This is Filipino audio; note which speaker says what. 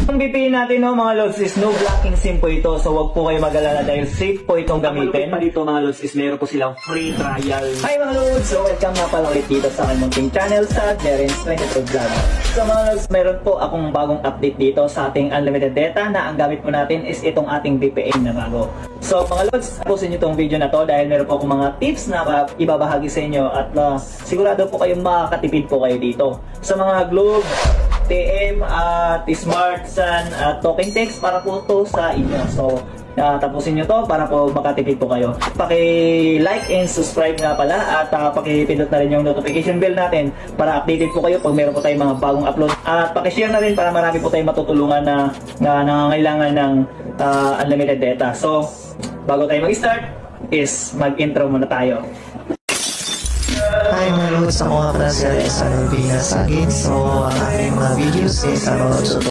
Speaker 1: Ang VPN natin no mga lods is no blocking SIM po ito. So wag po kayo mag-alala dahil safe po itong gamitin. Pa dito mga lods is meron po silang free trial. Hi mga lods! So welcome nga pala ulit dito sa aking munting channel sa Darren's 22 Vlog. So mga lods, meron po akong bagong update dito sa ating unlimited data na ang gamit po natin is itong ating VPN na bago. So mga lods, tapusin nyo itong video na to dahil meron po akong mga tips na ibabahagi sa inyo at sigurado po kayong makakatipid po kayo dito. Sa mga Globe, TM at Smart Sun at Talking Text para po to sa inyo. So, tapusin nyo to para po makatipid po kayo. Paki-like and subscribe nga pala at paki-pindot na rin yung notification bell natin para updated po kayo pag meron po tayong mga bagong upload. At paki-share na rin para marami po tayong matutulungan na nangangailangan ng unlimited data. So, bago tayo mag-start is mag-intro muna tayo.
Speaker 2: Hi mga lods, ako nga pala si Alessandro Pinasagin. So, ang aking mga videos is about